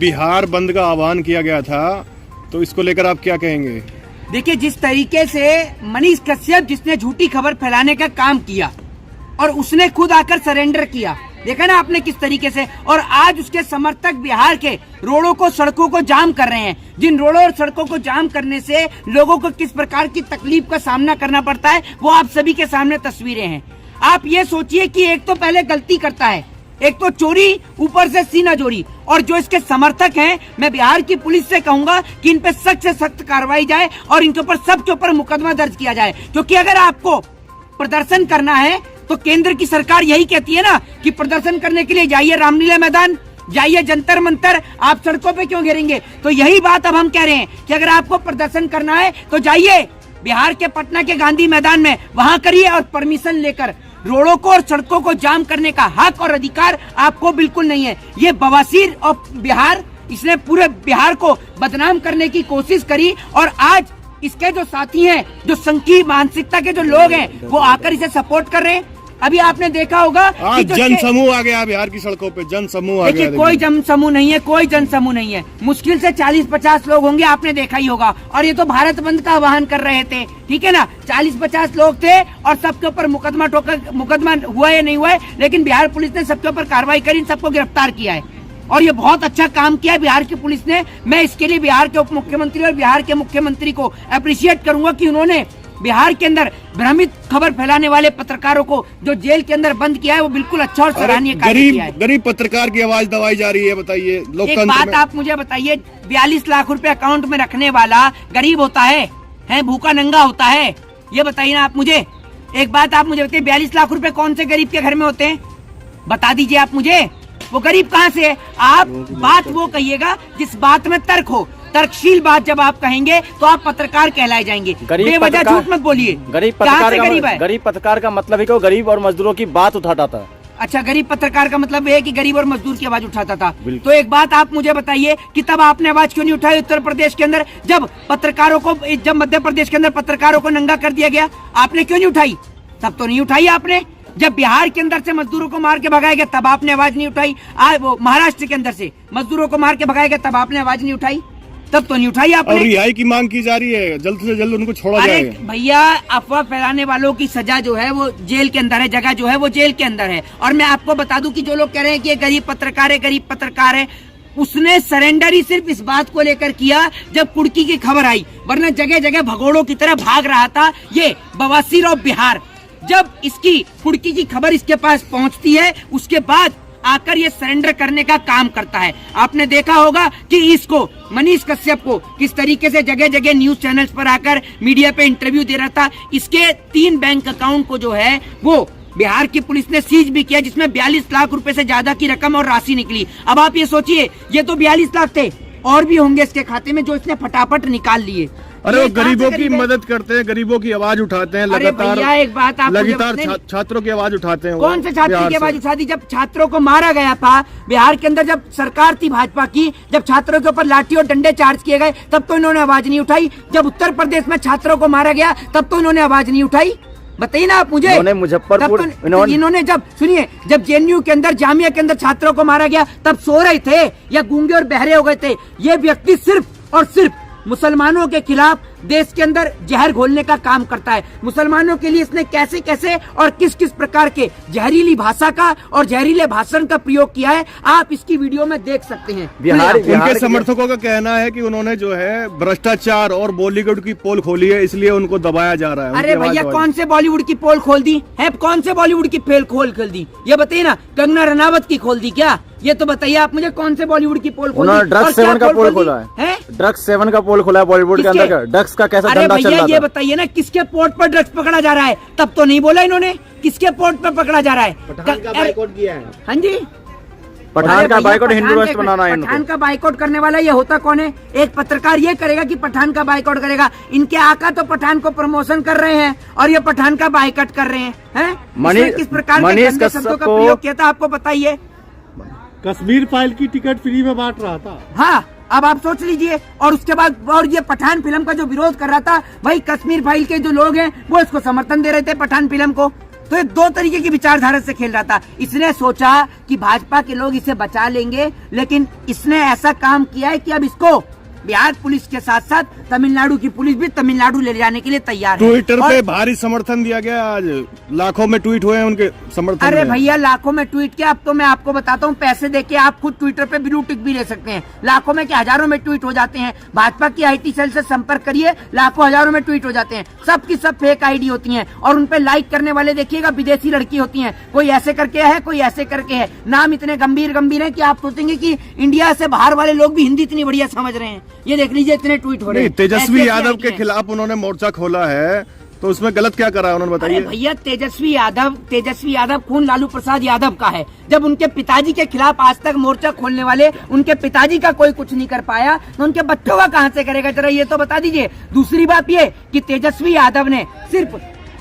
बिहार बंद का आह्वान किया गया था, तो इसको लेकर आप क्या कहेंगे? देखिए, जिस तरीके से मनीष कश्यप जिसने झूठी खबर फैलाने का काम किया और उसने खुद आकर सरेंडर किया, देखा ना आपने किस तरीके से, और आज उसके समर्थक बिहार के रोडों को सड़कों को जाम कर रहे हैं। जिन रोडों और सड़कों को जाम करने से लोगों को किस प्रकार की तकलीफ का सामना करना पड़ता है वो आप सभी के सामने तस्वीरें हैं। आप ये सोचिए कि एक तो पहले गलती करता है, एक तो चोरी, ऊपर से सीना जोरी, और जो इसके समर्थक हैं, मैं बिहार की पुलिस से कहूंगा कि इन पे सख्त से सख्त कार्रवाई जाए और इनके ऊपर सबके ऊपर मुकदमा दर्ज किया जाए। क्योंकि अगर आपको प्रदर्शन करना है तो केंद्र की सरकार यही कहती है ना कि प्रदर्शन करने के लिए जाइए रामलीला मैदान, जाइए जंतर मंतर, आप सड़कों पे क्यों घेरेंगे? तो यही बात अब हम कह रहे हैं कि अगर आपको प्रदर्शन करना है तो जाइए बिहार के पटना के गांधी मैदान में, वहां करिए और परमिशन लेकर। रोडों को और सड़कों को जाम करने का हक और अधिकार आपको बिल्कुल नहीं है। ये बवासीर और बिहार, इसने पूरे बिहार को बदनाम करने की कोशिश करी और आज इसके जो साथी हैं, जो संकीर्ण मानसिकता के जो लोग हैं, वो आकर इसे सपोर्ट कर रहे हैं। अभी आपने देखा होगा आज जन समूह आ गया बिहार की सड़कों पे, जन समूह आ गया। देखिए, कोई जन समूह नहीं है, कोई जन समूह नहीं है, मुश्किल से 40-50 लोग होंगे, आपने देखा ही होगा। और ये तो भारत बंद का आह्वान कर रहे थे, ठीक है ना। 40-50 लोग थे और सबके ऊपर मुकदमा हुआ या नहीं हुआ है, लेकिन बिहार पुलिस ने सबके ऊपर कार्रवाई करी, सबको गिरफ्तार किया है और ये बहुत अच्छा काम किया है बिहार की पुलिस ने। मैं इसके लिए बिहार के उप मुख्यमंत्री और बिहार के मुख्यमंत्री को अप्रिशिएट करूंगा कि उन्होंने बिहार के अंदर भ्रमित खबर फैलाने वाले पत्रकारों को जो जेल के अंदर बंद किया है, वो बिल्कुल अच्छा और सराहनीय कार्य किया है। गरीब पत्रकार की आवाज दबाई जा रही है, बताइए लोकतंत्र एक बात आप मुझे बताइए, 42 लाख रुपए अकाउंट में रखने वाला गरीब होता है भूखा नंगा होता है? ये बताइए ना आप मुझे। एक बात आप मुझे बताइए, 42 लाख रुपए कौन से गरीब के घर में होते हैं? बता दीजिए आप मुझे, वो गरीब कहाँ से है? आप बात वो कहिएगा जिस बात में तर्क हो। तर्कशील बात जब आप कहेंगे तो आप पत्रकार कहलाए जाएंगे। बेवजह झूठ मत बोलिए। गरीब पत्रकार का मतलब है कि वो गरीब और मजदूरों की बात उठाता था। अच्छा, गरीब पत्रकार का मतलब है कि गरीब और मजदूर की आवाज उठाता था। तो एक बात आप मुझे बताइए कि तब आपने आवाज क्यों नहीं उठाई उत्तर प्रदेश के अंदर, जब मध्य प्रदेश के अंदर पत्रकारों को नंगा कर दिया गया? आपने क्यों नहीं उठाई? तब तो नहीं उठाई आपने। जब बिहार के अंदर से मजदूरों को मार के भगाया गया तब आपने आवाज नहीं उठाई। वो महाराष्ट्र के अंदर से मजदूरों को मार के भगाया गया तब आपने आवाज नहीं उठाई। तब तो नहीं उठाई आपने। और रिहाई की मांग की जा रही है, जल्द से जल्द उनको छोड़ा जाएगा। अरे भैया, अफवाह फैलाने वालों की सजा जो है वो जेल के अंदर है, जगह जो है वो जेल के अंदर है। और मैं आपको बता दूं कि जो लोग कह रहे हैं कि ये गरीब पत्रकार है, उसने सरेंडर ही सिर्फ इस बात को लेकर किया जब कुर्की की खबर आई, वरना जगह जगह भगोड़ों की तरह भाग रहा था ये बवासीर और बिहार। जब इसकी कुर्की की खबर इसके पास पहुंचती है, उसके बाद आकर ये सरेंडर करने का काम करता है। आपने देखा होगा कि इसको मनीष कश्यप को किस तरीके से जगह जगह न्यूज चैनल्स पर आकर मीडिया पे इंटरव्यू दे रहा था। इसके 3 बैंक अकाउंट को जो है वो बिहार की पुलिस ने सीज भी किया, जिसमें 42 लाख रुपए से ज्यादा की रकम और राशि निकली। अब आप ये सोचिए, ये तो 42 लाख थे, और भी होंगे इसके खाते में जो इसने फटाफट निकाल लिए। अरे वो गरीबों की मदद करते हैं, गरीबों की आवाज उठाते हैं, लगातार छात्रों की आवाज उठाते हैं। कौन से छात्रों की आवाज उठाती? जब छात्रों को मारा गया था बिहार के अंदर, जब सरकार थी भाजपा की, जब छात्रों के ऊपर लाठी और डंडे चार्ज किए गए, तब तो इन्होंने आवाज नहीं उठाई। जब उत्तर प्रदेश में छात्रों को मारा गया तब तो इन्होंने आवाज नहीं उठाई। बताइए ना आप मुझे। मुजफ्फरपुर इन्होंने जब जेएनयू के अंदर, जामिया के अंदर छात्रों को मारा गया तब सो रहे थे या गूंगे और बहरे हो गए थे? ये व्यक्ति सिर्फ और सिर्फ मुसलमानों के खिलाफ देश के अंदर जहर घोलने का काम करता है। मुसलमानों के लिए इसने कैसे कैसे और किस किस प्रकार के जहरीली भाषा का और जहरीले भाषण का प्रयोग किया है, आप इसकी वीडियो में देख सकते हैं। उनके समर्थकों का कहना है कि उन्होंने जो है भ्रष्टाचार और बॉलीवुड की पोल खोली है, इसलिए उनको दबाया जा रहा है। अरे भैया, कौन से बॉलीवुड की पोल खोल दी है? कौन से बॉलीवुड की पोल खोल दी? ये बताइए ना। कंगना रनावत की खोल दी क्या? ये तो बताइए आप मुझे, कौन से बॉलीवुड की पोल खोल दी? ड्रग्स 7 का पोल खोला है। ड्रग्स 7 का पोल खोला है बॉलीवुड के अंदर। ड्रग्स का कैसा धंधा चल रहा है? ये बताइए ना, किसके पोर्ट पर ड्रग्स पकड़ा जा रहा है? तब तो नहीं बोला इन्होंने किसके पोर्ट पर पकड़ा जा रहा है। पठान का बाइकआउट किया है। हाँ जी, पठान का बाइकआउट हिंदू राष्ट्र बनाना है। पठान का बाइकआउट करने वाला ये होता कौन है? एक पत्रकार ये करेगा कि पठान का बाइकआउट करेगा। इनके आका तो पठान को प्रमोशन कर रहे हैं और ये पठान का बाइकआउट कर रहे हैं। किस प्रकार के शब्दों का प्रयोग किया था आपको बताइए? कश्मीर फाइल की टिकट फ्री में बांट रहा था। हाँ, अब आप सोच लीजिए। और उसके बाद और ये पठान फिल्म का जो विरोध कर रहा था, वही कश्मीर फाइल के जो लोग हैं वो इसको समर्थन दे रहे थे, पठान फिल्म को। तो ये दो तरीके की विचारधारा से खेल रहा था। इसने सोचा कि भाजपा के लोग इसे बचा लेंगे, लेकिन इसने ऐसा काम किया है कि अब इसको बिहार पुलिस के साथ साथ तमिलनाडु की पुलिस भी तमिलनाडु ले जाने के लिए तैयार है। ट्विटर पे भारी समर्थन दिया गया, आज लाखों में ट्वीट हुए हैं उनके समर्थन। अरे भैया लाखों में ट्वीट किया, अब तो मैं आपको बताता हूँ, पैसे देके आप खुद ट्विटर पे ब्लू टिक भी ले सकते हैं। लाखों में क्या हजारों में ट्वीट हो जाते हैं। भाजपा की IT सेल से संपर्क करिए, लाखों हजारों में ट्वीट हो जाते हैं। सब की सब फेक ID होती है और उनपे लाइक करने वाले देखिएगा विदेशी लड़की होती है। कोई ऐसे करके है, कोई ऐसे करके है। नाम इतने गंभीर गंभीर है कि आप सोचेंगे कि इंडिया से बाहर वाले लोग भी हिंदी इतनी बढ़िया समझ रहे हैं। ये देख लीजिए इतने ट्वीट हो रहे हैं। तेजस्वी यादव के खिलाफ उन्होंने मोर्चा खोला है, तो उसमें गलत क्या करा उन्होंने बताइए। भैया तेजस्वी यादव खून लालू प्रसाद यादव का है। जब उनके पिताजी के खिलाफ आज तक मोर्चा खोलने वाले उनके पिताजी का कोई कुछ नहीं कर पाया, तो उनके बच्चों का कहां से करेगा, जरा ये तो बता दीजिए। दूसरी बात ये कि तेजस्वी यादव ने सिर्फ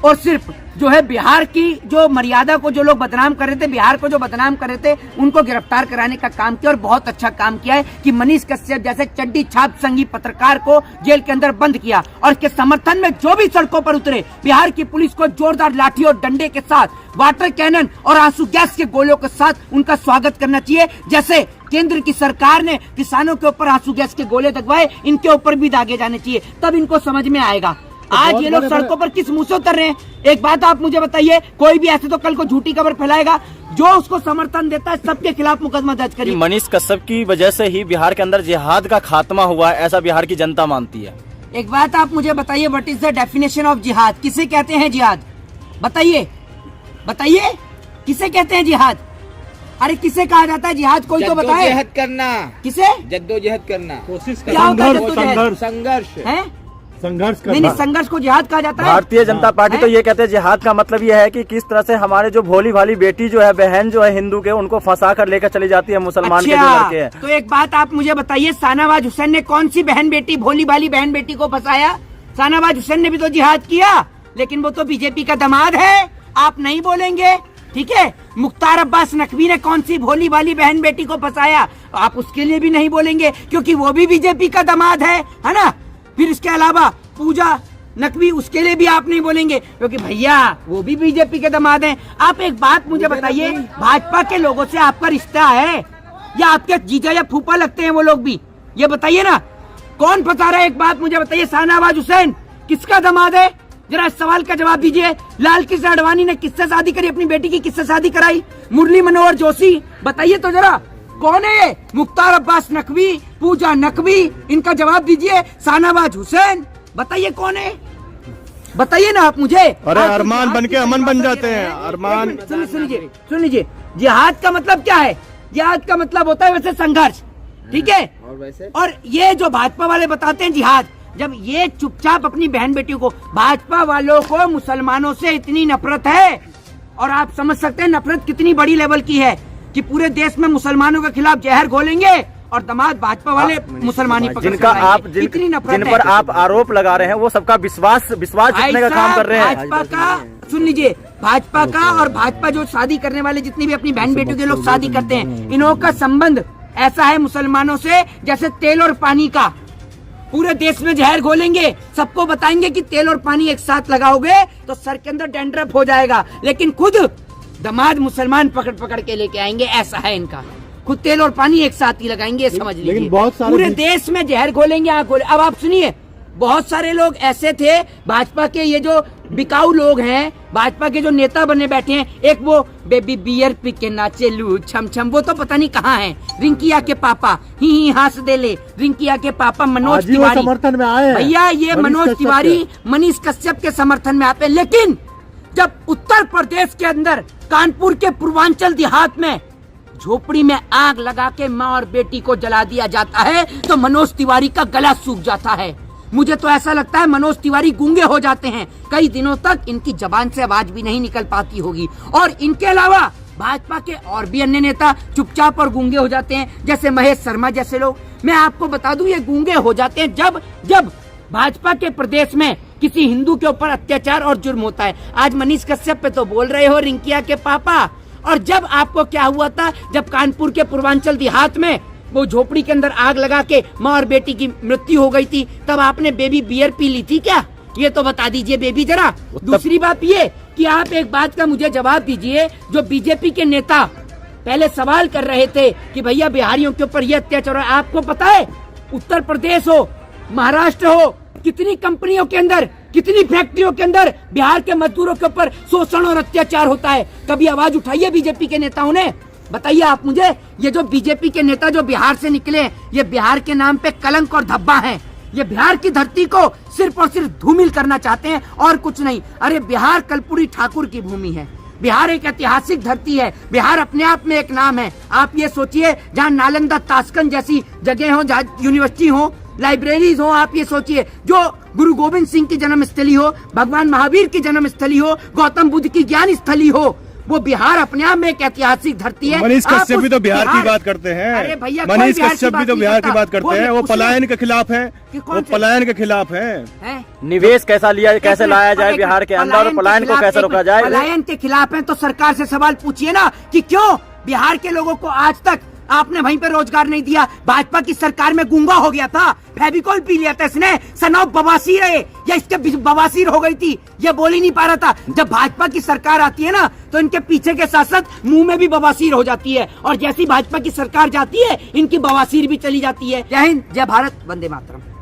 और सिर्फ जो है बिहार की जो मर्यादा को जो लोग बदनाम कर रहे थे, बिहार को जो बदनाम कर रहे थे, उनको गिरफ्तार कराने का काम किया और बहुत अच्छा काम किया है कि मनीष कश्यप जैसे चड्डी छाप संगी पत्रकार को जेल के अंदर बंद किया। और इसके समर्थन में जो भी सड़कों पर उतरे, बिहार की पुलिस को जोरदार लाठी और डंडे के साथ, वाटर कैनन और आंसू गैस के गोलों के साथ उनका स्वागत करना चाहिए। जैसे केंद्र की सरकार ने किसानों के ऊपर आंसू गैस के गोले दगवाए, इनके ऊपर भी दागे जाने चाहिए, तब इनको समझ में आएगा। आज ये लोग सड़कों पर किस मुंह से उतर रहे हैं? एक बात आप मुझे बताइए, कोई भी ऐसे तो कल को झूठी खबर फैलाएगा, जो उसको समर्थन देता है सबके खिलाफ मुकदमा दर्ज करिए। मनीष कश्यप की वजह से ही बिहार के अंदर जिहाद का खात्मा हुआ है, ऐसा बिहार की जनता मानती है। एक बात आप मुझे बताइए, what is the definition of जिहाद? किसे कहते हैं जिहाद? बताइए बताइए, किसे कहते हैं जिहाद? अरे किसे कहा जाता है जिहाद? कोई तो बताए। जद्दोजहद करना। किसे? जद्दोजहद करना, कोशिश क्या होता है जद्दोजहद? संघर्ष है? संघर्ष नहीं करना। संघर्ष को जिहाद कहा जाता है। भारतीय जनता पार्टी तो ये कहते हैं जिहाद का मतलब ये है कि किस तरह से हमारे जो भोली भाली बेटी जो है, बहन जो है हिंदू के, उनको फंसा कर लेकर चली जाती है मुसलमान के जो लड़के हैं। तो एक बात आप मुझे बताइए, शाहनवाज हुसैन ने कौन सी बहन बेटी, भोली भाली बहन बेटी को फंसाया? शाहनवाज हुसैन ने भी तो जिहाद किया, लेकिन वो तो बीजेपी का दामाद है, आप नहीं बोलेंगे, ठीक है। मुख्तार अब्बास नकवी ने कौन सी भोली भाली बहन बेटी को फंसाया? आप उसके लिए भी नहीं बोलेंगे, क्योंकि वो भी बीजेपी का दामाद है ना। फिर इसके अलावा पूजा नकवी, उसके लिए भी आप नहीं बोलेंगे, क्योंकि भैया वो भी बीजेपी के दामाद हैं। आप एक बात मुझे बताइए, भाजपा के लोगों से आपका रिश्ता है या आपके जीजा या फूफा लगते हैं वो लोग भी? ये बताइए ना, कौन फंसा रहा है? एक बात मुझे बताइए, शाहनवाज हुसैन किसका दामाद है? जरा इस सवाल का जवाब दीजिए। लाल कृष्ण आडवाणी ने किससे शादी करी? अपनी बेटी की किससे शादी कराई? मुरली मनोहर जोशी, बताइए तो जरा कौन है ये? मुख्तार अब्बास नकवी, पूजा नकवी, इनका जवाब दीजिए। शाहनवाज हुसैन, बताइए कौन है? बताइए ना आप मुझे। अरे अरमान बन के अमन बन जाते हैं। अरमान सुन लीजिए, जिहाद का मतलब क्या है? जिहाद का मतलब होता है वैसे संघर्ष, ठीक है। और वैसे, और ये जो भाजपा वाले बताते हैं जिहाद, जब ये चुपचाप अपनी बहन बेटियों को, भाजपा वालों को मुसलमानों से इतनी नफरत है, और आप समझ सकते हैं नफरत कितनी बड़ी लेवल की है, कि पूरे देश में मुसलमानों के खिलाफ जहर घोलेंगे और दामाद भाजपा वाले मुसलमानी पकड़ जिनका आप जिन पर आप आरोप लगा रहे हैं, वो सबका विश्वास जीतने का काम कर रहे हैं। भाजपा का सुन लीजिए, भाजपा का और भाजपा जो शादी करने वाले जितनी भी अपनी बहन बेटियों के लोग शादी करते हैं, इन्हों का संबंध ऐसा है मुसलमानों से जैसे तेल और पानी का। पूरे देश में जहर घोलेंगे, सबको बताएंगे कि तेल और पानी एक साथ लगाओगे तो सर के अंदर डैंड्रफ हो जाएगा, लेकिन खुद दामाद मुसलमान पकड़ पकड़ के लेके आएंगे, ऐसा है इनका। खुद तेल और पानी एक साथ ही लगाएंगे, समझ लीजिए। बहुत सारे पूरे देश में जहर घोलेंगे, आग घोले। अब आप सुनिए, बहुत सारे लोग ऐसे थे भाजपा के, ये जो बिकाऊ लोग हैं, भाजपा के जो नेता बने बैठे हैं, एक वो बेबी बियर पी के नाचे लू छम छम, वो तो पता नहीं कहाँ है। रिंकिया के पापा ही हंस दे ले, रिंकिया के पापा मनोज तिवारी समर्थन में आए हैं। भैया ये मनोज तिवारी मनीष कश्यप के समर्थन में आते हैं। लेकिन जब उत्तर प्रदेश के अंदर कानपुर के पूर्वांचल देहात में झोपड़ी में आग लगा के माँ और बेटी को जला दिया जाता है, तो मनोज तिवारी का गला सूख जाता है। मुझे तो ऐसा लगता है मनोज तिवारी गूंगे हो जाते हैं, कई दिनों तक इनकी जबान से आवाज भी नहीं निकल पाती होगी। और इनके अलावा भाजपा के और भी अन्य नेता चुपचाप और गूंगे हो जाते हैं, जैसे महेश शर्मा जैसे लोग। मैं आपको बता दूं, ये गूंगे हो जाते हैं जब भाजपा के प्रदेश में किसी हिंदू के ऊपर अत्याचार और जुर्म होता है। आज मनीष कश्यप पे तो बोल रहे हो रिंकिया के पापा, और जब आपको क्या हुआ था, जब कानपुर के पूर्वांचल देहात में वो झोपड़ी के अंदर आग लगा के माँ और बेटी की मृत्यु हो गई थी, तब आपने बेबी बियर पी ली थी क्या? ये तो बता दीजिए बेबी जरा। दूसरी बात ये कि आप एक बात का मुझे जवाब दीजिए, जो बीजेपी के नेता पहले सवाल कर रहे थे कि भैया बिहारियों के ऊपर ये अत्याचार है, आपको पता है उत्तर प्रदेश हो, महाराष्ट्र हो, कितनी कंपनियों के अंदर, कितनी फैक्ट्रियों के अंदर बिहार के मजदूरों के ऊपर शोषण और अत्याचार होता है? कभी आवाज उठाइए बीजेपी के नेताओं ने? बताइए आप मुझे, ये जो बीजेपी के नेता जो बिहार से निकले, ये बिहार के नाम पे कलंक और धब्बा हैं। ये बिहार की धरती को सिर्फ और सिर्फ धूमिल करना चाहते हैं और कुछ नहीं। अरे बिहार कर्पूरी ठाकुर की भूमि है, बिहार एक ऐतिहासिक धरती है, बिहार अपने आप में एक नाम है। आप ये सोचिए, जहाँ नालंदा ताशकंद जैसी जगह हो, जहाँ यूनिवर्सिटी हो, लाइब्रेरीज हो, आप ये सोचिए जो गुरु गोविंद सिंह की जन्मस्थली हो, भगवान महावीर की जन्मस्थली हो, गौतम बुद्ध की ज्ञान स्थली हो, वो बिहार अपने आप में एक ऐतिहासिक धरती है। मनीष कश्यप भी तो बिहार की बात करते हैं। अरे भैया, मनीष कश्यप भी तो बिहार की बात करते हैं। वो पलायन के खिलाफ है, वो पलायन के खिलाफ है। निवेश कैसा लिया, कैसे लाया जाए बिहार के अंदर, और पलायन को कैसे रोका जाए? पलायन के खिलाफ है तो सरकार से सवाल पूछिए ना कि क्यों बिहार के लोगों को आज तक आपने वहीं पे रोजगार नहीं दिया। भाजपा की सरकार में गूंगा हो गया था, फेविकोल पी लिया था इसने, सनौ बवासीर है या इसके बवासीर हो गई थी, ये बोल ही नहीं पा रहा था। जब भाजपा की सरकार आती है ना तो इनके पीछे के साथ साथ मुंह में भी बवासीर हो जाती है, और जैसी भाजपा की सरकार जाती है इनकी बवासीर भी चली जाती है। जय हिंद, जय भारत, वंदे मातरम।